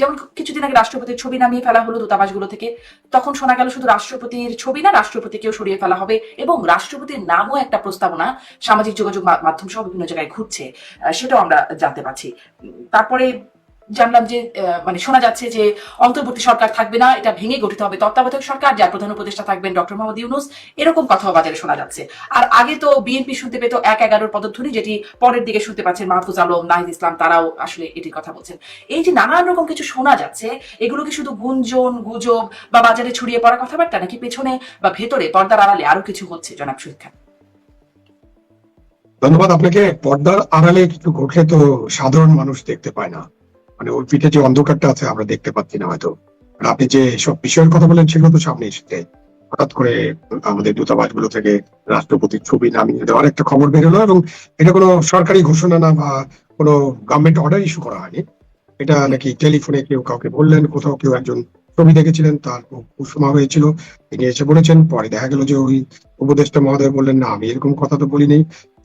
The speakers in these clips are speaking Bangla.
যেমন কিছুদিন আগে রাষ্ট্রপতির ছবি নামিয়ে ফেলা হলো দূতাবাসগুলো থেকে, তখন শোনা গেল শুধু রাষ্ট্রপতির ছবি না, রাষ্ট্রপতিকেও সরিয়ে ফেলা হবে এবং রাষ্ট্রপতির নামও একটা প্রস্তাবনা সামাজিক যোগাযোগ মাধ্যম সহ বিভিন্ন জায়গায় ঘুরছে, সেটাও আমরা জানতে পারছি। তারপরে জানলাম যে মানে শোনা যাচ্ছে যে অন্তর্বর্তী সরকার থাকবে না, এটা ভেঙে গঠিত হবে তত্ত্বাবধায়ক সরকার, যার প্রধান উপদেষ্টা থাকবেন ডক্টর মোহাম্মদ ইউনূস। এরকম কথাও বাজারে শোনা যাচ্ছে। আর আগে তো বিএনপি শুনতে পেত ১-১১ পদধ্বনি, যেটি পরের দিকে শুনতে পাচ্ছেন মাহফুজ আলম, নাহিদ ইসলাম, তারাও আসলে এটির কথা বলছেন। এই যে নানান রকম কিছু শোনা যাচ্ছে, এগুলো কি শুধু গুঞ্জন, গুজব বা বাজারে ছড়িয়ে পড়া কথাবার্তা, নাকি পেছনে বা ভেতরে পর্দার আড়ালে আরো কিছু হচ্ছে, জনাব শহীদ খান? ধন্যবাদ আপনাকে। পর্দার আড়ালে কিছু ঘটলে তো সাধারণ মানুষ দেখতে পায় না, মানে ওই পিঠে যে অন্ধকারটা আছে আমরা দেখতে পাচ্ছি না হয়তো। আর আপনি যে সব বিষয়ের কথা বলেন সেগুলো তো সামনে এসেছে। হঠাৎ করে আমাদের দূতাবাস গুলো থেকে রাষ্ট্রপতির ছবি নামিয়ে দেওয়ার একটা খবর বেরোলো, এবং এটা কোনো সরকারি ঘোষণা না বা কোনো গভর্নমেন্ট অর্ডার ইস্যু করা হয়নি। এটা নাকি টেলিফোনে কেউ কাউকে বললেন, কোথাও কেউ একজন ছবি দেখেছিলেন, তার কুসুমা হয়েছিল, তিনি এসে বলেছেন। পরে দেখা গেল যে ওই উপদেষ্টা মহোদয় বললেন, না আমি এরকম কথা তো বলিনি,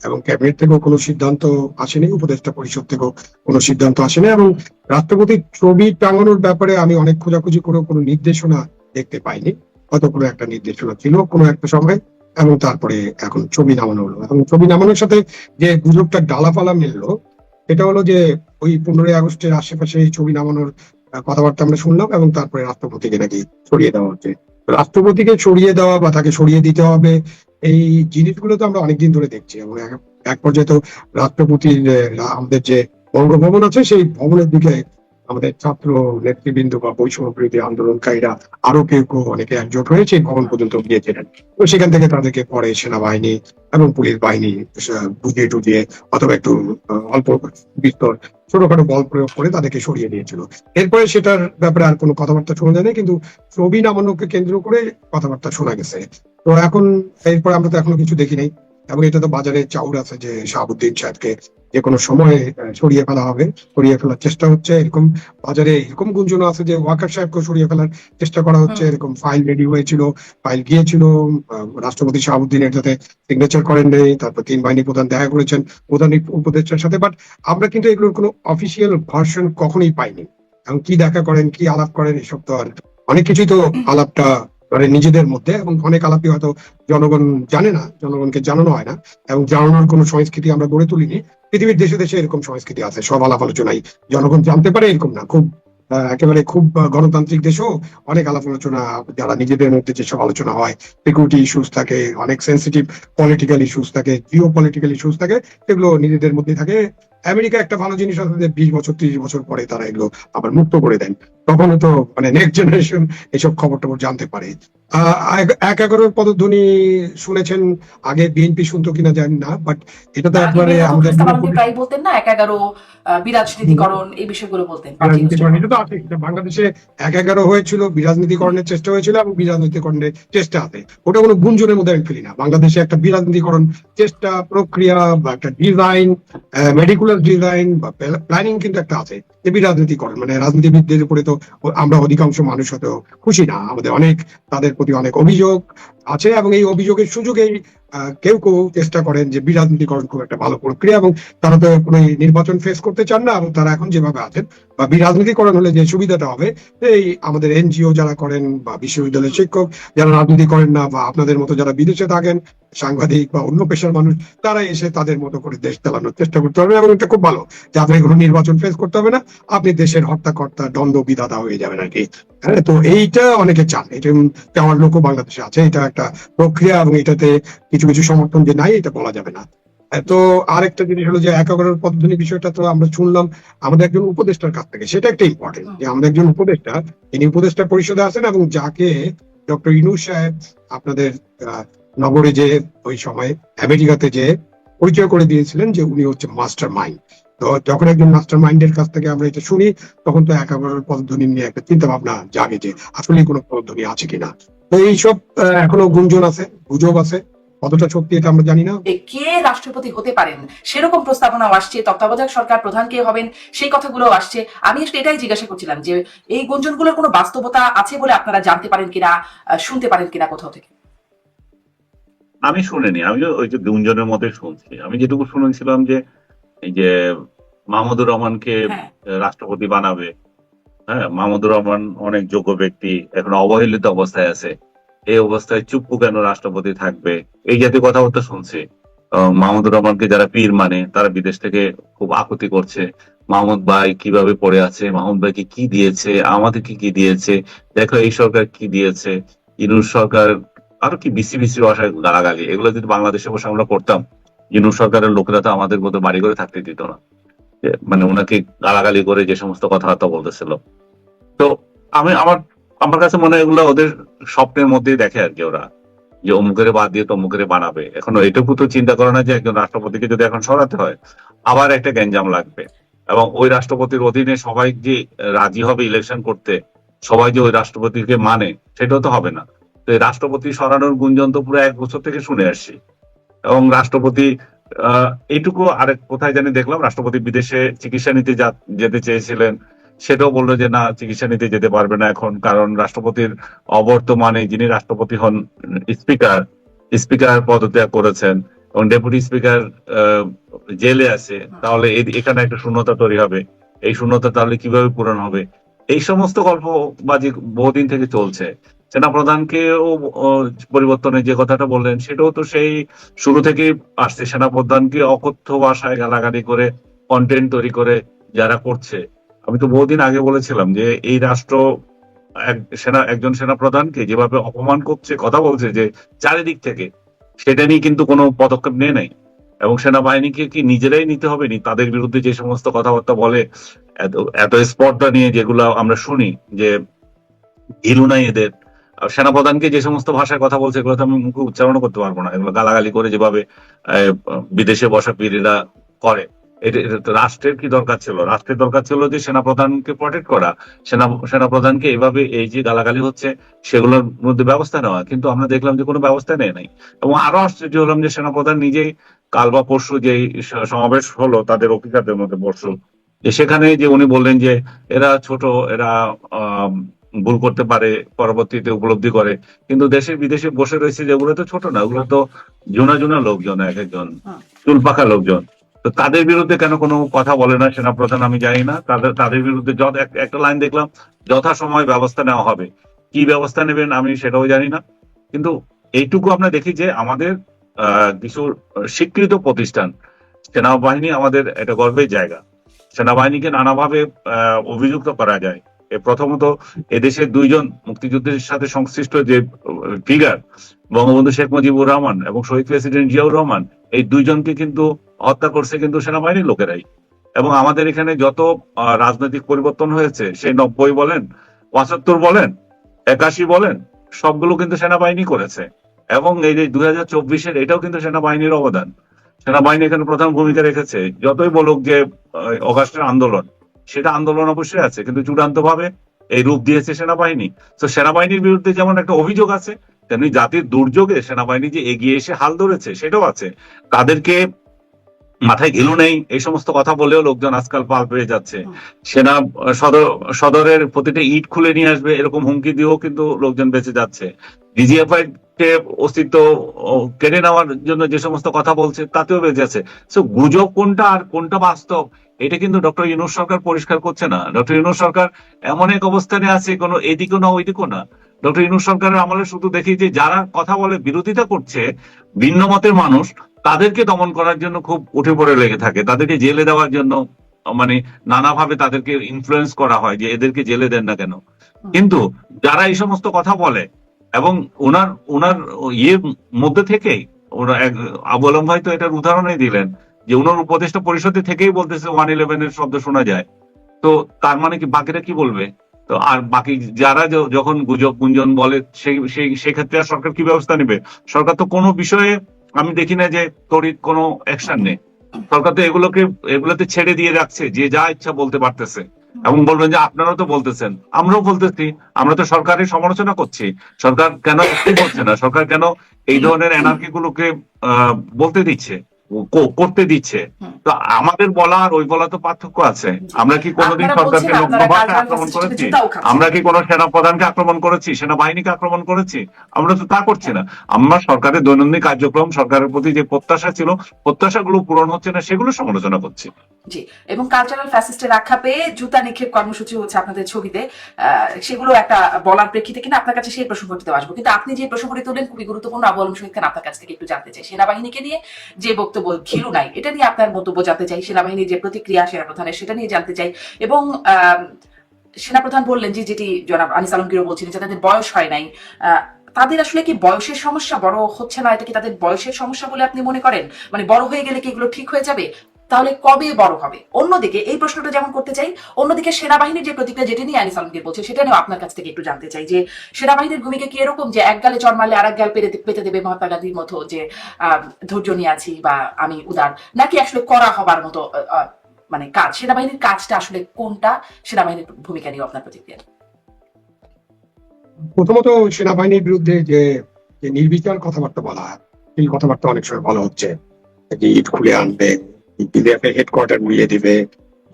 এবং ক্যাবিনেট থেকেও কোনো সিদ্ধান্ত আসেনি, উপদেষ্টা পরিষদ থেকেও কোনো সিদ্ধান্ত আসেনি, এবং রাষ্ট্রপতির ছবি টাঙানোর ব্যাপারে আমি অনেক খোঁজাখুঁজি করেও কোনো নির্দেশনা দেখতে পাইনি। হয়তো কোনো একটা নির্দেশনা ছিল কোনো একটা সময়, এবং তারপরে এখন ছবি নামানো হলো। এবং ছবি নামানোর সাথে যে গুজবটা ডালাপালা মিললো, এটা হলো যে ওই 15ই আগস্টের আশেপাশে এই ছবি নামানোর কথাবার্তা আমরা শুনলাম, এবং তারপরে রাষ্ট্রপতিকে নাকি সরিয়ে দেওয়া হচ্ছে। রাষ্ট্রপতিকে সরিয়ে দেওয়া বা তাকে সরিয়ে দিতে হবে, এই জিনিসগুলো তো আমরা অনেকদিন ধরে দেখছি, এবং এক পর্যায়ে তো রাষ্ট্রপতির আমাদের যে বঙ্গভবন আছে সেই ভবনের দিকে আমাদের ছাত্র নেতৃবৃন্দ বা বৈষম্য বিরোধী আন্দোলনকারীরা আরো কেউ কেউ অনেকে একজোট হয়ে সেই ভবন পর্যন্ত গিয়েছিলেন। তো সেখান থেকে তাদেরকে পরে সেনাবাহিনী এবং পুলিশ বাহিনী বুঝিয়ে টুজিয়ে অথবা একটু অল্প বিস্তর ছোটখাটো বল প্রয়োগ করে তাদেরকে সরিয়ে দিয়েছিল। এরপরে সেটার ব্যাপারে আর কোনো কথাবার্তা শোনা যায়নি, কিন্তু ছবি নামানোকে কেন্দ্র করে কথাবার্তা শোনা গেছে। তো এখন এরপর আমরা তো এখনো কিছু দেখি নাই, এবং এটা তো বাজারে চাউর আছে যে শাহাবুদ্দিন সাহেবকে যে কোনো সময় সরিয়ে ফেলা হবে, সরিয়ে ফেলার চেষ্টা হচ্ছে, এরকম বাজারে এরকম গুঞ্জন আছে যে ওয়াকার সাহেবকে সরিয়ে ফেলার চেষ্টা করা হচ্ছে। এরকম ফাইল রেডি হয়েছিল, ফাইল গিয়েছিল রাষ্ট্রপতি শাহাবুদ্দিনের সাথে, সিগনেচার করেন নেই, তারপর তিন বাহিনী প্রধান দেখা করেছেন প্রধান উপদেষ্টার সাথে, বাট আমরা কিন্তু এগুলোর কোনো অফিসিয়াল ভার্সন কখনোই পাইনি। এবং কি দেখা করেন, কি আলাপ করেন, এসব তো আর অনেক কিছুই তো আলাপটা মানে নিজেদের মধ্যে, এবং অনেক আলাপই হয়তো জনগণ জানে না, জনগণকে জানানো হয় না, এবং জানানোর কোনো সংস্কৃতি আমরা গড়ে তুলিনি। পৃথিবীর দেশে দেশে এরকম সংস্কৃতি আছে, সব আলাপ আলোচনায় জনগণ জানতে পারে এরকম না। খুব একেবারে খুব গণতান্ত্রিক দেশও অনেক আলাপ আলোচনা, যারা নিজেদের মধ্যে যেসব আলোচনা হয়, সিকিউরিটি ইস্যুস থাকে, অনেক সেন্সিটিভ পলিটিক্যাল ইস্যুস থাকে, জিও পলিটিক্যাল ইস্যুস থাকে, সেগুলো নিজেদের মধ্যে থাকে। আমেরিকা একটা ভালো জিনিস আছে যে 20 বছর 30 বছর পরে তারা এগুলো আবার মুক্ত করে দেন, তখন তো মানে নেক্সট জেনারেশন এসব খবর টবর জানতে পারে। ১-১১ পদধ্বনি শুনেছেন, আগে বিএনপি শুনতো কিনা জানি না, বাট এটা তো একবারে আমাদের প্রায় বলতেন না ১-১১ বিরাজনীতিকরণ, এই বিষয়গুলো বলতেন। বিরাজনীতিকরণ, এটা তো আছে। বাংলাদেশে ১-১১ হয়েছিল, বিরাজনীতিকরণের চেষ্টা হয়েছিল, এবং বিরাজনীতিকরণের চেষ্টা আছে, ওটা কোনো গুঞ্জনের মধ্যে আমি ফেলি না। বাংলাদেশে একটা বিরাজনীতিকরণ চেষ্টা, প্রক্রিয়া বা একটা ডিজাইন, মেডিকুলার ডিজাইন বা প্ল্যানিং কিন্তু একটা আছে। যে বিরাজনীতিকরণ মানে রাজনীতিবিদদের উপরে তো আমরা অধিকাংশ মানুষ হয়তো খুশি না, আমাদের অনেক তাদের প্রতি অনেক অভিযোগ আছে, এবং এই অভিযোগের সুযোগেই কেউ কেউ চেষ্টা করেন যে বিরাজনীতিকরণ খুব একটা ভালো প্রক্রিয়া, এবং তারা তো কোনো নির্বাচন ফেস করতে চান না, এবং তারা এখন যেভাবে আছেন বা বিরাজনীতিকরণ হলে যে সুবিধাটা হবে, এই আমাদের এনজিও যারা করেন বা বিশ্ববিদ্যালয়ের শিক্ষক যারা রাজনীতি করেন না, বা আপনাদের মতো যারা বিদেশে থাকেন, সাংবাদিক বা অন্য পেশার মানুষ, তারা এসে তাদের মতো করে দেশ চালানোর চেষ্টা করতে পারবে, এবং এটা খুব ভালো যে আপনাকে কোনো নির্বাচন ফেস করতে হবে না, আপনি দেশের হর্তাকর্তা দ্বন্দ্ব বিধাতা হয়ে যাবেন আর কি। হ্যাঁ, তো এইটা অনেকে চান, এটা আমার লোকও বাংলাদেশে আছে, এটা একটা প্রক্রিয়া, এবং এটাতে কিছু কিছু সমর্থন যে নাই এটা বলা যাবে না। তো আরেকটা জিনিস হলো যে ১-১১ পদধ্বনি বিষয়টা তো আমরা শুনলাম আমাদের একজন উপদেষ্টার কাছ থেকে, সেটা একটা ইম্পর্টেন্ট যে আমাদের একজন উপদেষ্টা, তিনি উপদেষ্টা পরিষদে আছেন, এবং যাকে ডক্টর ইউনূস সাহেব আপনাদের নগরে যে ওই সময় আমেরিকাতে যে পরিচয় করে দিয়েছিলেন যে উনি হচ্ছে মাস্টার মাইন্ড। তো যখন একজন মাস্টার মাইন্ডের কাছ থেকে আমরা এটা শুনি, তখন তো ১-১১ পদধ্বনি নিয়ে একটা চিন্তা ভাবনা জাগে যে আসলে কোনো পদধ্বনি আছে কিনা। তো এইসব এখনো গুঞ্জন আছে, গুজব আছে, কতটা সত্যি এটা আমরা জানি না। কে রাষ্ট্রপতি হতে পারেন সেরকম প্রস্তাবনাও আসছে, তত্ত্বাবধায়ক সরকার প্রধান কে হবেন সেই কথাগুলো আসছে। আমি আসলে এটাই জিজ্ঞাসা করছিলাম যে এই গুঞ্জনগুলোর কোনো বাস্তবতা আছে বলে আপনারা জানতে পারেন কিনা, শুনতে পারেন কিনা কোথাও থেকে? আমি শুনিনি, আমিও ওই যে গুঞ্জনের মধ্যে শুনছি। আমি যেটুকু শুনেছিলাম যে এই যে মাহমুদুর রহমানকে হ্যাঁ রাষ্ট্রপতি বানাবে। হ্যাঁ, মাহমুদুর রহমান অনেক যোগ্য ব্যক্তি, এখন অবহেলিত অবস্থায় আছে। এই অবস্থায় চুপ্পু কেন রাষ্ট্রপতি থাকবে, এই জাতীয় কথাবার্তা শুনছি। মাহমুদুর রহমানকে যারা পীর মানে তারা বিদেশ থেকে খুব আপত্তি করছে। মাহমুদ ভাই কিভাবে পড়ে আছে, মাহমুদ ভাইকে কি দিয়েছে, আমাদেরকে কি দিয়েছে, দেখো এই সরকার কি দিয়েছে, ইউনূস সরকার, আরো কি বিসি বিসি ভাষায় গালাগালি। এগুলো যদি বাংলাদেশে বসে আমরা করতাম, ইউনূস সরকারের লোকেরা তো আমাদের মতো বাড়ি করে থাকতে দিত না। মানে ওনাকে গালাগালি করে যে সমস্ত কথাবার্তা বলতেছিল। তো আমি আমার আমার কাছে মনে হয় এগুলো ওদের স্বপ্নের মধ্যেই দেখে আর কি, ওরা যে অমুকের বাদ দিয়ে তমুকের বানাবে। এখন এটুকু তো চিন্তা করে না যে একজন রাষ্ট্রপতিকে যদি এখন সরাতে হয় আবার একটা গ্যাঞ্জাম লাগবে, এবং ওই রাষ্ট্রপতির অধীনে সবাই যে রাজি হবে ইলেকশন করতে, সবাই যে ওই রাষ্ট্রপতিকে মানে, সেটাও তো হবে না। তো এই রাষ্ট্রপতি সরানোর গুঞ্জন তো পুরো 1 বছর থেকে শুনে আসছি। এবং রাষ্ট্রপতি এইটুকু আরেক কোথায় জানি দেখলাম, রাষ্ট্রপতি বিদেশে চিকিৎসা নিতে যেতে চেয়েছিলেন, সেটাও বললো যে না, চিকিৎসা নিতে যেতে পারবে না এখন, কারণ রাষ্ট্রপতির অবর্তমানে যিনি রাষ্ট্রপতি হন, স্পিকার স্পিকার পদত্যাগ করেছেন এবং ডেপুটি স্পিকার জেলে আছে। তাহলে এখানে একটা শূন্যতা তৈরি হবে, এই শূন্যতা তাহলে কিভাবে পূরণ হবে? এই সমস্ত গল্পবাজি বহুদিন থেকে চলছে। সেনাপ্রধানকেও পরিবর্তনের যে কথাটা বললেন, সেটাও তো সেই শুরু থেকেই আসছে। সেনাপ্রধানকে অকথ্য ভাষায় গালাগালি করে কন্টেন্ট তৈরি করে যারা করছে, আমি তো বহুদিন আগে বলেছিলাম যে এই রাষ্ট্র একজন সেনাপ্রধানকে যেভাবে অপমান করছে, কথা বলছে যে চারিদিক থেকে, সেটা নিয়ে কিন্তু কোনো পদক্ষেপ নেয় নাই। এবং সেনাবাহিনীকে কি নিজেরাই নিতে হবে নি? তাদের বিরুদ্ধে যে সমস্ত কথাবার্তা বলে, এত এত স্পর্ধা নিয়ে যেগুলো আমরা শুনি, যে ঘিলু নাই এদের। আর সেনাপ্রধানকে যে সমস্ত ভাষায় কথা বলছে, এগুলো তো আমি মুখে উচ্চারণ করতে পারবো না। এগুলো গালাগালি করে যেভাবে আহ, বিদেশে বসা পীরেরা করে, এটা তো রাষ্ট্রের কি দরকার ছিল? রাষ্ট্রের দরকার ছিল যে সেনাপ্রধানকে প্রটেক্ট করা, সেনাপ্রধানকে এইভাবে এই যে গালাগালি হচ্ছে সেগুলোর মধ্যে ব্যবস্থা নেওয়া। কিন্তু আমরা দেখলাম যে কোনো ব্যবস্থা নেয় নাই। এবং আরো আশ্চর্য হলাম যে সেনাপ্রধান নিজেই কাল বা পরশু যে সমাবেশ হলো তাদের অফিসারদের মধ্যে পরশু, যে সেখানে যে উনি বললেন যে এরা ছোট, এরা ভুল করতে পারে, পরবর্তীতে উপলব্ধি করে। কিন্তু দেশে বিদেশে বসে রয়েছে যেগুলো তো ছোট না, ওগুলো তো জোনা জোনা লোকজন, এক একজন হুম। চুল পাকা লোকজন। তো তাদের বিরুদ্ধে কেন কোনো কথা বলে না সেনাপ্রধান, আমি জানি না। তাদের বিরুদ্ধে একটা লাইন দেখলাম, যথাসময় ব্যবস্থা নেওয়া হবে। কি ব্যবস্থা নেবেন আমি সেটাও জানি না। কিন্তু এইটুকু আমরা দেখি যে আমাদের কিছু স্বীকৃত প্রতিষ্ঠান, সেনাবাহিনী আমাদের এটা গর্বের জায়গা। সেনাবাহিনীকে নানাভাবে অভিযুক্ত করা যায়। প্রথমত, এদেশের 2জন মুক্তিযুদ্ধের সাথে সংশ্লিষ্ট যে ফিগার, বঙ্গবন্ধু শেখ মুজিবুর রহমান এবং শহীদ প্রেসিডেন্ট জিয়াউর রহমান, এই 2জনকে কিন্তু হত্যা করছে কিন্তু সেনাবাহিনীর লোকেরাই। এবং আমাদের এখানে যত রাজনৈতিক পরিবর্তন হয়েছে, সেই 90 বলেন, 75 বলেন, 81 বলেন, সবগুলো কিন্তু সেনাবাহিনী করেছে। এবং এই যে 2024-এর, এটাও কিন্তু সেনাবাহিনীর অবদান। সেনাবাহিনী এখানে প্রধান ভূমিকা রেখেছে। যতই বলুক যে অগাস্টের আন্দোলন, সেটা আন্দোলন অবশ্যই আছে, কিন্তু চূড়ান্ত ভাবে এই রূপ দিয়েছে সেনাবাহিনী। তো সেনাবাহিনীর বিরুদ্ধে যেমন একটা অভিযোগ আছে, তেমনি জাতির দুর্যোগে সেনাবাহিনী যে এগিয়ে এসে হাল ধরেছে সেটাও আছে। তাদেরকে মাথায় ঘিলু নেই এই সমস্ত কথা বলেও লোকজন আজকাল পাল পেয়ে যাচ্ছে। সেনা সদরের প্রতিটা ইট খুলে নিয়ে আসবে এরকম হুমকি দিয়েও কিন্তু লোকজন বেঁচে যাচ্ছে। ডিজিএফআই কে অস্তিত্ব কেড়ে নেওয়ার জন্য যে সমস্ত কথা বলছে তাতেও বেঁচে আছে। সো গুজব কোনটা আর কোনটা বাস্তব, এটা কিন্তু ডক্টর ইউনূস সরকার পরিষ্কার করছে না। ডক্টর ইউনূস সরকার এমন এক অবস্থানে আছে, কোনো এদিকেও না ওইদিকেও না। ডক্টর ইউনূস সরকারের আমলে শুধু দেখি যে যারা কথা বলে, বিরোধিতা করছে, ভিন্ন মতের মানুষ, তাদেরকে দমন করার জন্য খুব উঠে পড়ে লেগে থাকে, তাদেরকে জেলে দেওয়ার জন্য মানে নানাভাবে তাদেরকে ইনফ্লুয়েন্স করা হয় যে এদেরকে জেলে দেন না কেন। কিন্তু যারা এই সমস্ত কথা বলে, এবং ওনার ওনার ইয়ের মধ্যে থেকেই ওরা আবু আলম ভাই তো এটার উদাহরণই দিলেন, যে ওনার উপদেষ্টা পরিষদে থেকেই বলতেছে 111 এর শব্দ শোনা যায়। তো তার মানে কি বাকিরা কি বলবে? তো আর বাকি যারা যখন গুজব গুঞ্জন বলে, সেই ক্ষেত্রে আর সরকার কি ব্যবস্থা নেবে? সরকার তো কোনো বিষয়ে আমি দেখি না যে তড়িৎ কোনো অ্যাকশন নেই। সরকার তো এগুলোতে ছেড়ে দিয়ে রাখছে, যে যা ইচ্ছা বলতে পারতেছে। এবং বলবেন যে আপনারাও তো বলতেছেন, আমরাও বলতেছি, আমরা তো সরকারের সমালোচনা করছি। সরকার কেন অ্যাক্টিভ হচ্ছে না? সরকার কেন এই ধরনের এনার্কি গুলোকে বলতে দিচ্ছে? করতে দিচ্ছে। হুম। তো আমাদের বলা আর ওই বলা তো পার্থক্য আছে। জি। আমরা কি কোনোদিন আপনারা বলছেন সরকারকে আপনারা লগ্নভাবে কালচারাল আক্রমণ ফ্যাসিস্টের করেছি? জুতাও খাচ্ছেন। আমরা কি কোনো সেনাপ্রধানকে আক্রমণ করেছি, সেনাবাহিনীকে আক্রমণ করেছি? আমরা তো তা করছি না। আমরা সরকারের দৈনন্দিন কার্যক্রম, সরকারের প্রতি যে প্রত্যাশা ছিল, প্রত্যাশাগুলো পূরণ হচ্ছে না, সেগুলো সমালোচনা করছি। জি, এবং কালচারাল ফ্যাসিস্টের আখ্যা পেয়ে জুতা নিক্ষেপ কর্মসূচি হচ্ছে আপনাদের ছবিতে, সেগুলো একটা বলার প্রেক্ষিতে কিনা আপনার কাছে সেই প্রসঙ্গটিতে আসবো, কিন্তু আপনি যে প্রসঙ্গটি তুললেন খুবই গুরুত্বপূর্ণ। আবু আলম শহীদ খান, আপনার কাছ থেকে একটু জানতে চাই সেনাবাহিনীকে নিয়ে যে বক্তব্য, ঘিরু নাই, এটা নিয়ে আপনার মন্তব্য জানতে চাই। সেনাবাহিনীর যে প্রতিক্রিয়া সেনাপ্রধানের, সেটা নিয়ে জানতে চাই। এবং সেনাপ্রধান বললেন যে, যেটি জনাব আনিস আলমগীরও বলছিলেন যে তাদের বয়স হয় নাই, তাদের আসলে কি বয়সের সমস্যা, বড় হচ্ছে না, এটা কি তাদের বয়সের সমস্যা বলে আপনি মনে করেন? মানে বড় হয়ে গেলে কি এগুলো ঠিক হয়ে যাবে? তাহলে কবে বড় হবে? অন্যদিকে এই প্রশ্নটা যেমন করতে চাই, অন্যদিকে সেনাবাহিনীর যে প্রতিক্রিয়া, যেটা নিয়ে আনিস আলমগীর বলছে, সেটা নিয়ে আপনার কাছ থেকে একটু জানতে চাই যে সেনাবাহিনীর ভূমিকা কি এরকম যে এক গালে চড় মারলে আর এক গাল পেতে দেবে, মহাত্মা গান্ধীর মতো যে ধৈর্য নিয়ে আছি বা আমি উদার, নাকি আসলে করা হবার মতো মানে কাজ? সেনাবাহিনীর কাজটা আসলে কোনটা? সেনাবাহিনীর ভূমিকা নিয়ে আপনার প্রতিক্রিয়া। প্রথমত সেনাবাহিনীর বিরুদ্ধে যে যে নির্বিচার কথাবার্তা বলা হয়, এই কথাবার্তা অনেক সময় বলা হচ্ছে যে ইট খুলে আনবে, পিডিএফ এর হেডকোয়ার্টার গুলিয়ে দিবে,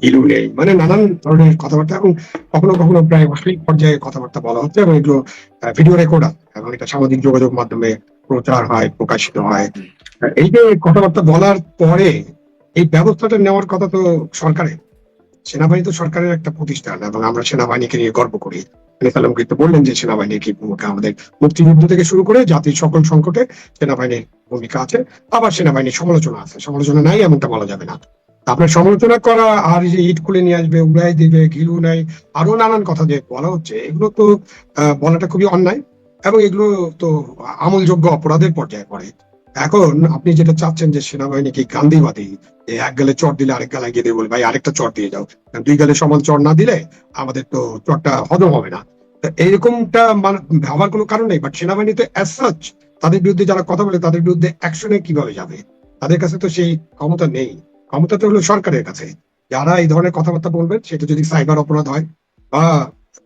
ইলু নেই, মানে নানান ধরনের কথাবার্তা, এবং কখনো কখনো প্রায় অশ্লীল পর্যায়ে কথাবার্তা বলা হচ্ছে, এবং এগুলো ভিডিও রেকর্ড আছে এবং এটা সামাজিক যোগাযোগ মাধ্যমে প্রচার হয়, প্রকাশিত হয়। এই যে কথাবার্তা বলার পরে এই ব্যবস্থাটা নেওয়ার কথা তো সরকারের। সেনাবাহিনী তো সরকারের একটা প্রতিষ্ঠান এবং আমরা সেনাবাহিনীকে নিয়ে গর্ব করি। সালাম কিন্তু বললেন যে সেনাবাহিনীর কি ভূমিকা, আমাদের মুক্তিযুদ্ধ থেকে শুরু করে জাতির সকল সংকটে সেনাবাহিনীর ভূমিকা আছে। আবার সেনাবাহিনীর সমালোচনা আছে, সমালোচনা নাই এমনটা বলা যাবে না। আপনার সমালোচনা করা আর যে ইট খুলে নিয়ে আসবে, উড়াই দিবে, ঘিলু নাই, আরো নানান কথা যে বলা হচ্ছে, এগুলো তো বলাটা খুবই অন্যায়, এবং এগুলো তো আমলযোগ্য অপরাধের পর্যায়ে পড়ে। এখন আপনি যেটা চাচ্ছেন যে সেনাবাহিনী কি গান্ধীবাদী, যে এক গালে চট দিলে আরেক গালে গিয়ে দিয়ে বলে ভাই আরেকটা চট দিয়ে যাও, দুই গালে সমান চট না দিলে আমাদের তো চটটা হজম হবে না। এইরকমটা ভাবার কোনো কারণ নেই। বাট সেনাবাহিনী তো অ্যাজ সাচ তাদের বিরুদ্ধে যারা কথা বলে তাদের বিরুদ্ধে অ্যাকশনে কিভাবে যাবে, তাদের কাছে তো সেই ক্ষমতা নেই। ক্ষমতা তো হলো সরকারের কাছে। যারা এই ধরনের কথাবার্তা বলবেন, সেটা যদি সাইবার অপরাধ হয় বা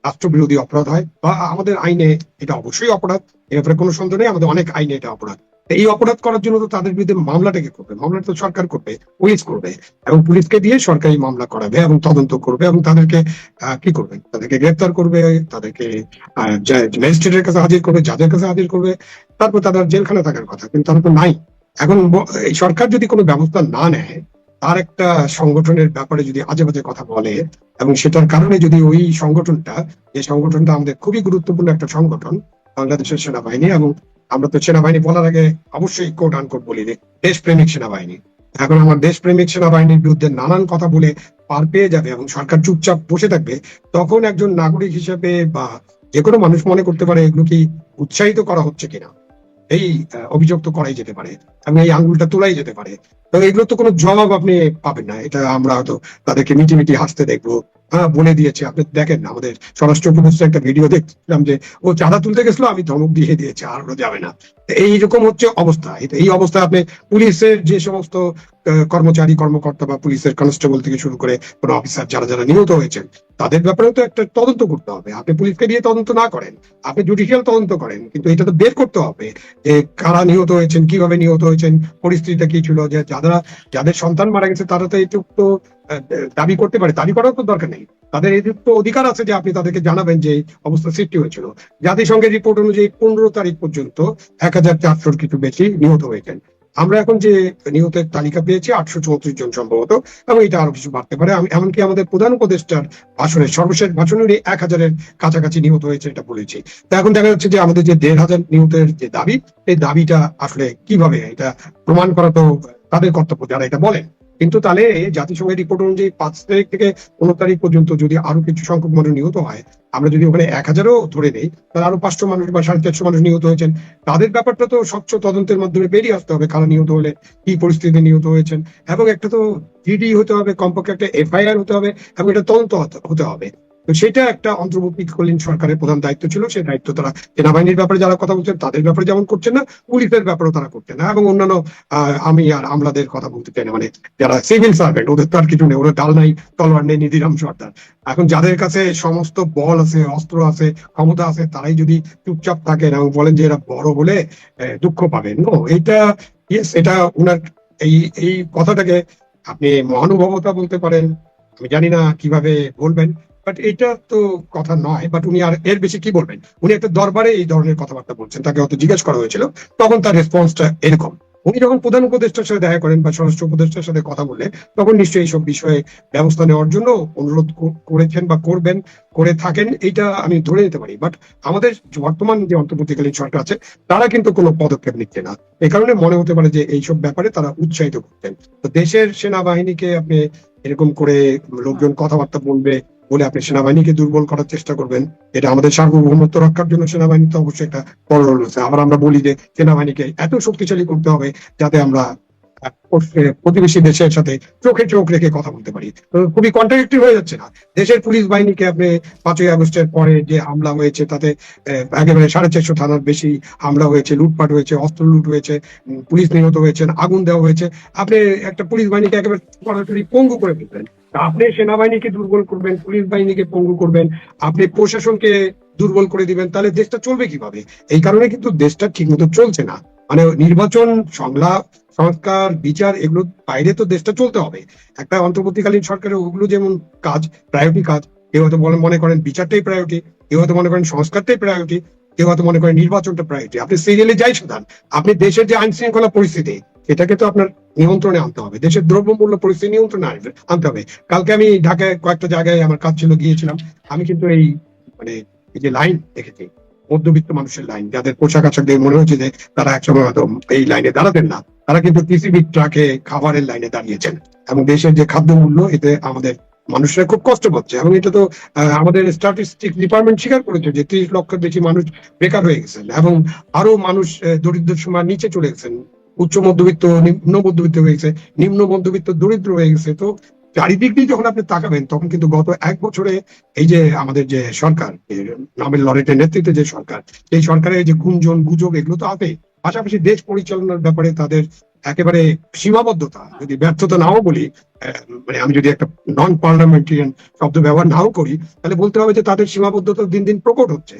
রাষ্ট্রবিরোধী অপরাধ হয় বা আমাদের আইনে এটা অবশ্যই অপরাধ, এর ব্যাপারে কোনো সন্দেহ নেই, আমাদের অনেক আইনে এটা অপরাধ। এই অপরাধ করার জন্য তো তাদের বিরুদ্ধে মামলাটাকে করবে, মামলাটা তো সরকার করবে, পুলিশ করবে, এবং পুলিশকে দিয়ে সরকারি মামলা করাবে এবং তদন্ত করবে, এবং তাদেরকে কি করবে, তাদেরকে গ্রেপ্তার করবে, তাদেরকে ম্যাজিস্ট্রেটের কাছে হাজির করবে, জাজের কাছে হাজির করবে, তারপর তাদের জেলখানে থাকার কথা, কিন্তু তারা তো নাই। এখন এই সরকার যদি কোনো ব্যবস্থা না নেয়, তার একটা সংগঠনের ব্যাপারে যদি আজে বাজে কথা বলে, এবং সেটার কারণে যদি ওই সংগঠনটা, যে সংগঠনটা আমাদের খুবই গুরুত্বপূর্ণ একটা সংগঠন, বাংলাদেশের সেনাবাহিনী, এবং আমরা তো সেনাবাহিনী বলার আগে অবশ্যই কোট আনকোট বলি যে দেশপ্রেমিক সেনাবাহিনী। এখন আমার দেশপ্রেমিক সেনাবাহিনীর বিরুদ্ধে নানান কথা বলে পার পেয়ে যাবে এবং সরকার চুপচাপ বসে থাকবে, তখন একজন নাগরিক হিসেবে বা যে কোনো মানুষ মনে করতে পারে এগুলো কি উৎসাহিত করা হচ্ছে কিনা, এই অভিযোগ তো করাই যেতে পারে, আমি এই আঙ্গুলটা তোলাই যেতে পারে। তো এগুলো তো কোনো জবাব আপনি পাবেন না। এটা আমরা হয়তো তাদেরকে মিটি মিটি হাসতে দেখবো, হ্যাঁ বলে দিয়েছে। আপনি দেখেন আমাদের স্বরাষ্ট্র উপদেষ্টা একটা ভিডিও দেখছিলাম যে ও চাঁদা তুলতে গেছিল, আমি ধমক দিয়ে দিয়েছে আর ওরা যাবে না। এইরকম হচ্ছে অবস্থা। এই অবস্থায় আপনি পুলিশের যে সমস্ত কর্মচারী কর্মকর্তা বা পুলিশের কনস্টেবল থেকে শুরু করে কোনো অফিসার যারা যারা নিহত হয়েছেন, তাদের ব্যাপারেও তো একটা তদন্ত করতে হবে। আপনি পুলিশকে দিয়ে তদন্ত না করেন, আপনি জুডিশিয়াল তদন্ত করেন, কিন্তু এটা তো বের করতে হবে যে কারা নিহত হয়েছেন, কিভাবে নিহত হয়েছেন, পরিস্থিতিটা কি ছিল, যে যাদের সন্তান মারা গেছে তারা তো এইটুকু তো দাবি করতে পারে, দাবি করার তো দরকার নেই, তাদের এইটুকু তো অধিকার আছে যে আপনি তাদেরকে জানাবেন যে অবস্থা সৃষ্টি হয়েছিল। জাতিসংঘের রিপোর্ট অনুযায়ী 15 তারিখ পর্যন্ত 1400 কিছু বেশি নিহত হয়েছেন। আমরা এখন যে নিহতের তালিকা পেয়েছি 834 জন সম্ভবত, এবং এটা আরো কিছু বাড়তে পারে। আমি এমনকি আমাদের প্রধান উপদেষ্টার ভাষণের সর্বশেষ ভাষণে 1000-এর কাছাকাছি নিহত হয়েছে এটা বলেছি। তো এখন দেখা যাচ্ছে যে আমাদের যে 1500 নিহতের যে দাবি, এই দাবিটা আসলে কিভাবে এটা প্রমাণ করা তো তাদের কর্তব্য যারা এটা বলেন। কিন্তু তাহলে জাতিসংঘের রিপোর্ট অনুযায়ী 5 তারিখ থেকে 15 তারিখ পর্যন্ত যদি আরো কিছু সংখ্যক মানুষ নিহত হয়, আমরা যদি ওখানে 1000ও ধরে নেই, তাহলে আরো 500 মানুষ বা 450 মানুষ নিহত হয়েছেন। তাদের ব্যাপারটা তো স্বচ্ছ তদন্তের মাধ্যমে বেরিয়ে আসতে হবে, কারা নিহত হলে কি পরিস্থিতিতে নিহত হয়েছেন, এবং একটা তো জিডি হতে হবে, কমপক্ষে একটা এফআইআর হতে হবে, এবং এটা তদন্ত হতে হবে। তো সেটা একটা অন্তর্বর্তীকালীন সরকারের প্রধান দায়িত্ব ছিল। সেই দায়িত্ব তারা সেনাবাহিনীর ব্যাপারে যারা কথা বলছেন তাদের ব্যাপারে যেমন করছেন না, পুলিশের ব্যাপারেও তারা করছেন না, এবং অন্যান্য আমি আর আমলাদের কথা বলতে চাই না, মানে যারা সিভিল সার্ভেন্ট, ওদের তো আর কিছু নেই, ওরা ডাল নাই তলোয়ার নেই নিধিরাম সর্দার। এখন যাদের কাছে সমস্ত বল আছে, অস্ত্র আছে, ক্ষমতা আছে, তারাই যদি চুপচাপ থাকেন এবং বলেন যে এরা বড় বলে দুঃখ পাবেন, নো, এটা এটা উনার এই এই কথাটাকে আপনি মহানুভবতা বলতে পারেন, আমি জানি না কিভাবে বলবেন, বাট এটা তো কথা নয়। বাট উনি আর এর বেশি কি বলবেন? উনি একটা দরবারে এই ধরনের কথাবার্তা বলছেন, তাকে হয়তো জিজ্ঞেস করা হয়েছিল, তখন তার রেসপন্সটা এরকম। উনি যখন প্রধান উপদেষ্টার সাথে দেখা করেন বা স্বরাষ্ট্র উপদেষ্টার সাথে কথা বললে, তখন নিশ্চয়ই এইসব বিষয়ে ব্যবস্থা নেওয়ার জন্য অনুরোধ করেছেন বা করবেন, করে থাকেন, এটা আমি ধরে নিতে পারি। বাট আমাদের বর্তমান যে অন্তর্বর্তীকালীন সরকার আছে, তারা কিন্তু কোনো পদক্ষেপ নিচ্ছে না। এই কারণে মনে হতে পারে যে এইসব ব্যাপারে তারা উৎসাহিত করতেন। তো দেশের সেনাবাহিনীকে আপনি এরকম করে লোকজন কথাবার্তা বলবে বলে আপনি সেনাবাহিনীকে দুর্বল করার চেষ্টা করবেন, এটা আমাদের সার্বভৌমত্ব রক্ষার জন্য সেনাবাহিনী তো অবশ্যই একটা বড় রোল আছে। আবার আমরা বলি যে সেনাবাহিনীকে এত শক্তিশালী করতে হবে যাতে আমরা প্রতিবেশী দেশের সাথে চোখে চোখ রেখে কথা বলতে পারি। তো খুবই কন্ট্রাডিক্টরি হয়ে যাচ্ছে না? দেশের পুলিশ বাহিনীকে আপনি 5ই আগস্টের পরে যে হামলা হয়েছে, তাতে একেবারে 450 থানার বেশি হামলা হয়েছে, লুটপাট হয়েছে, অস্ত্র লুট হয়েছে, পুলিশ নিহত হয়েছেন, আগুন দেওয়া হয়েছে, আপনি একটা পুলিশ বাহিনীকে একেবারে সরাসরি পঙ্গু করে ফেলবেন। আপনি সেনাবাহিনীকে দুর্বল করবেন, পুলিশ বাহিনীকে পঙ্গু করবেন, আপনি প্রশাসনকে দুর্বল করে দিবেন, তাহলে দেশটা চলবে কিভাবে? এই কারণে কিন্তু দেশটা ঠিক মতো চলছে না। মানে নির্বাচন, সংলাপ, সংস্কার, বিচার, এগুলো বাইরে তো দেশটা চলতে হবে। একটা অন্তর্বর্তীকালীন সরকারের ওগুলো যেমন কাজ, প্রায়োরিটি কাজ, কেউ হয়তো মনে করেন বিচারটাই প্রায়োরিটি, কেউ হয়তো মনে করেন সংস্কারটাই প্রায়োরিটি, কেউ হয়তো মনে করেন নির্বাচনটা প্রায়োরিটি। আপনি সিরিয়ালে যাই সাধারণ, আপনি দেশের যে আইন শৃঙ্খলা পরিস্থিতি, এটাকে তো আপনার নিয়ন্ত্রণে আনতে হবে, দেশের দ্রব্যমূল্য পরিস্থিতি নিয়ন্ত্রণে আনতে হবে। কালকে আমি ঢাকায় কয়েকটা জায়গায় আমার কাজ ছিল, গিয়েছিলাম। আমি কিন্তু এই মানে এই যে লাইন দেখেছি, মধ্যবিত্ত মানুষের লাইন, যাদের পোশাক আশাক দিয়ে মনে হচ্ছে যে তারা একসময় হয়তো এই লাইনে দাঁড়াতেন না, তারা কিন্তু টিসিবি ট্রাকে খাবারের লাইনে দাঁড়িয়েছেন। এবং দেশের যে খাদ্য মূল্য, এতে আমাদের মানুষরা খুব কষ্ট পাচ্ছে। এবং এটা তো আমাদের স্ট্যাটিস্টিক্স ডিপার্টমেন্ট স্বীকার করেছে যে 30 লক্ষের বেশি মানুষ বেকার হয়ে গেছেন, এবং আরো মানুষ দরিদ্র সীমার নিচে চলে গেছেন, উচ্চ মধ্যবিত্ত নিম্ন মধ্যবিত্ত হয়ে গেছে, নিম্ন মধ্যবিত্ত দরিদ্র হয়ে গেছে। তো চারিদিক দিয়ে যখন আপনি তাকাবেন, তখন কিন্তু গত 1 বছরে এই যে আমাদের যে সরকার, নোবেল লরেটের নেতৃত্বে যে সরকার, এই সরকারের যে গুঞ্জন গুজব, এগুলো তো আছে। পাশাপাশি দেশ পরিচালনার ব্যাপারে তাদের একেবারে সীমাবদ্ধতা, যদি ব্যর্থতা নাও বলি, মানে আমি যদি একটা নন পার্লামেন্টারিয়ান শব্দ ব্যবহার নাও করি, তাহলে বলতে হবে যে তাদের সীমাবদ্ধতা দিন দিন প্রকট হচ্ছে।